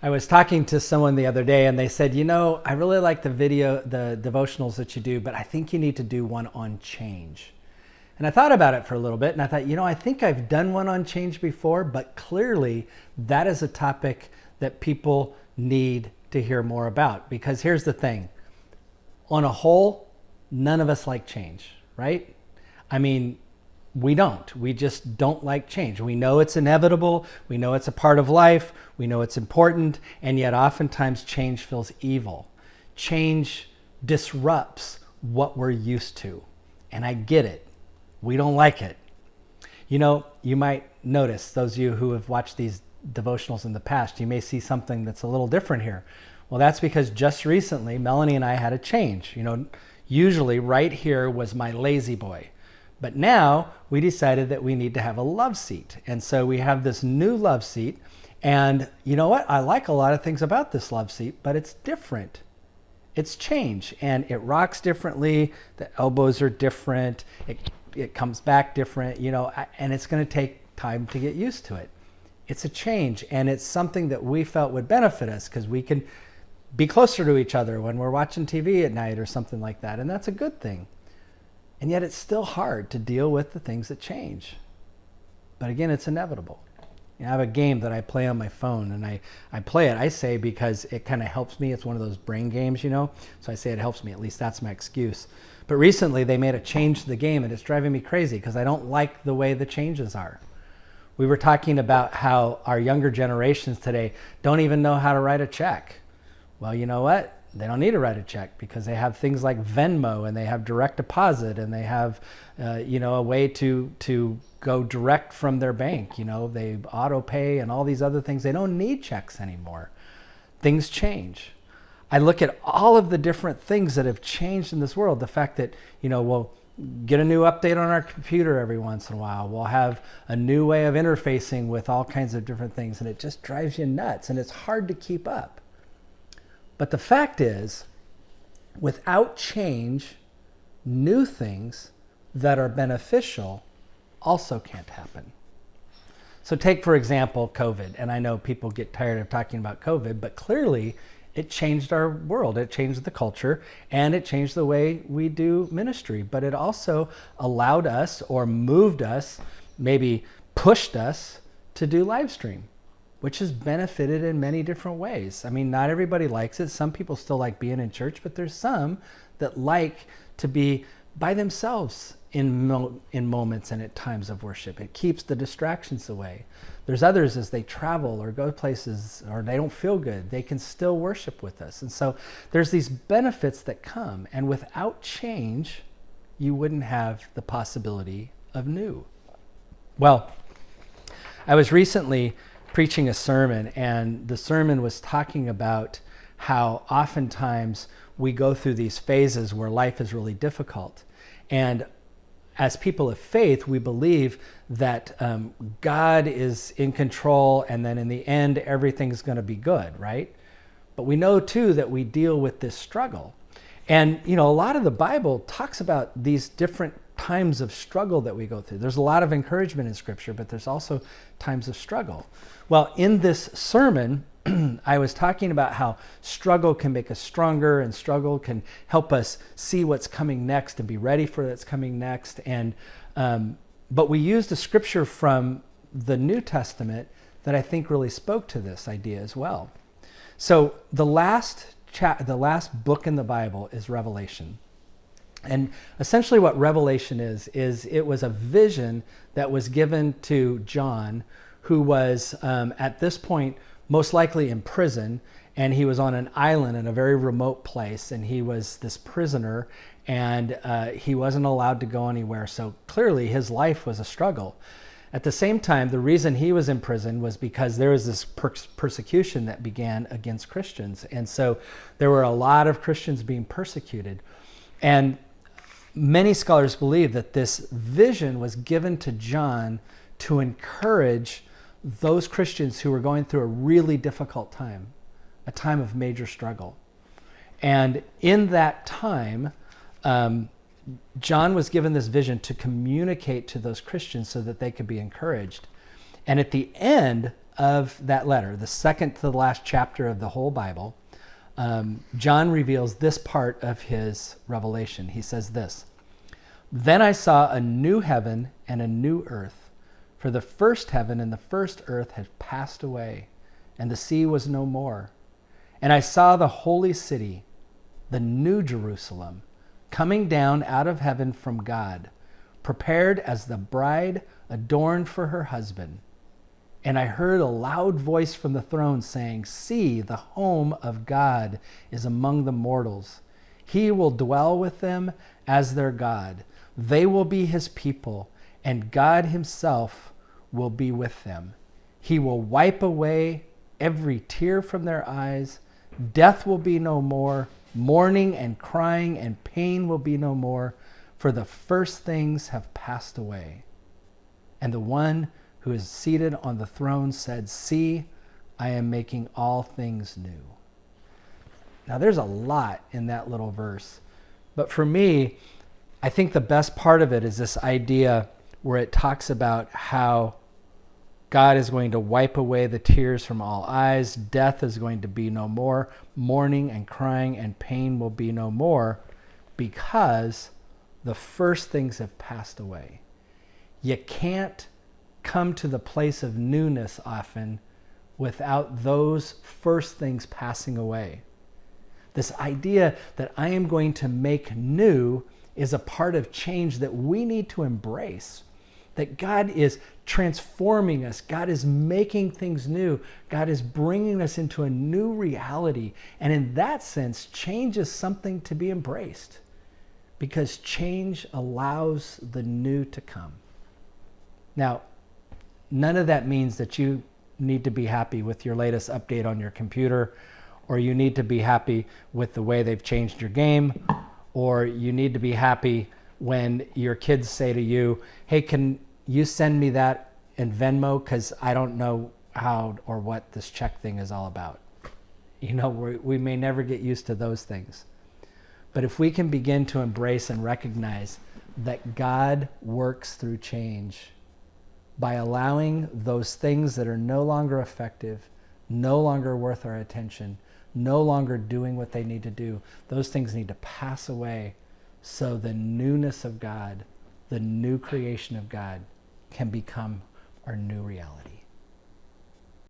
I was talking to someone the other day and they said, I really like the devotionals that you do, but I think you need to do one on change. And I thought about it for a little bit and I thought, I think I've done one on change before, but clearly that is a topic that people need to hear more about. Because here's the thing, on a whole, none of us like change, right? I mean, we don't. We just don't like change. We know it's inevitable. We know it's a part of life. We know it's important. And yet oftentimes change feels evil. Change disrupts what we're used to. And I get it. We don't like it. You might notice, those of you who have watched these devotionals in the past, you may see something that's a little different here. Well, that's because just recently, Melanie and I had a change. Usually right here was my lazy boy. But now we decided that we need to have a love seat. And so we have this new love seat. And you know what? I like a lot of things about this love seat, but it's different. It's change. And it rocks differently. The elbows are different. It comes back different, and it's going to take time to get used to it. It's a change. And it's something that we felt would benefit us because we can be closer to each other when we're watching TV at night or something like that. And that's a good thing. And yet it's still hard to deal with the things that change. But again, it's inevitable. I have a game that I play on my phone, and I play it, I say, because it kind of helps me. It's one of those brain games, So I say it helps me. At least that's my excuse. But recently they made a change to the game, and it's driving me crazy because I don't like the way the changes are. We were talking about how our younger generations today don't even know how to write a check. Well, you know what? They don't need to write a check because they have things like Venmo and they have direct deposit and they have, a way to go direct from their bank. They auto pay and all these other things. They don't need checks anymore. Things change. I look at all of the different things that have changed in this world. The fact that, we'll get a new update on our computer every once in a while. We'll have a new way of interfacing with all kinds of different things, and it just drives you nuts and it's hard to keep up. But the fact is, without change, new things that are beneficial also can't happen. So take, for example, COVID. And I know people get tired of talking about COVID, but clearly it changed our world. It changed the culture and it changed the way we do ministry. But it also allowed us or moved us, maybe pushed us to do live stream, which has benefited in many different ways. I mean, not everybody likes it. Some people still like being in church, but there's some that like to be by themselves in moments and at times of worship. It keeps the distractions away. There's others, as they travel or go places or they don't feel good, they can still worship with us. And so there's these benefits that come, and without change, you wouldn't have the possibility of new. Well, I was recently preaching a sermon, and the sermon was talking about how oftentimes we go through these phases where life is really difficult. And as people of faith, we believe that God is in control, and then in the end, everything's going to be good, right? But we know too that we deal with this struggle. And, a lot of the Bible talks about these different times of struggle that we go through. There's a lot of encouragement in Scripture, but there's also times of struggle. Well, in this sermon, I was talking about how struggle can make us stronger, and struggle can help us see what's coming next and be ready for what's coming next. And but we used a scripture from the New Testament that I think really spoke to this idea as well. So the last book in the Bible is Revelation. And essentially what Revelation is it was a vision that was given to John, who was at this point most likely in prison, and he was on an island in a very remote place, and he was this prisoner, and he wasn't allowed to go anywhere. So clearly his life was a struggle. At the same time, the reason he was in prison was because there was this persecution that began against Christians. And so there were a lot of Christians being persecuted. And many scholars believe that this vision was given to John to encourage those Christians who were going through a really difficult time, a time of major struggle. And in that time, John was given this vision to communicate to those Christians so that they could be encouraged. And at the end of that letter, the second to the last chapter of the whole Bible, John reveals this part of his revelation. He says this: "Then I saw a new heaven and a new earth, for the first heaven and the first earth had passed away, and the sea was no more. And I saw the holy city, the new Jerusalem, coming down out of heaven from God, prepared as the bride adorned for her husband. And I heard a loud voice from the throne saying, 'See, the home of God is among the mortals. He will dwell with them as their God. They will be his people, and God himself will be with them. He will wipe away every tear from their eyes. Death will be no more. Mourning and crying and pain will be no more, for the first things have passed away.' And the one who is seated on the throne said, 'See, I am making all things new.'" Now there's a lot in that little verse, but for me, I think the best part of it is this idea where it talks about how God is going to wipe away the tears from all eyes. Death is going to be no more. Mourning and crying and pain will be no more, because the first things have passed away. You can't come to the place of newness often without those first things passing away. This idea that I am going to make new is a part of change that we need to embrace. That God is transforming us. God is making things new. God is bringing us into a new reality. And in that sense, change is something to be embraced, because change allows the new to come. Now, none of that means that you need to be happy with your latest update on your computer, or you need to be happy with the way they've changed your game, or you need to be happy when your kids say to you, "Hey, can you send me that in Venmo, because I don't know how or what this check thing is all about." You know, we may never get used to those things. But if we can begin to embrace and recognize that God works through change by allowing those things that are no longer effective, no longer worth our attention, no longer doing what they need to do, those things need to pass away so the newness of God, the new creation of God, can become our new reality.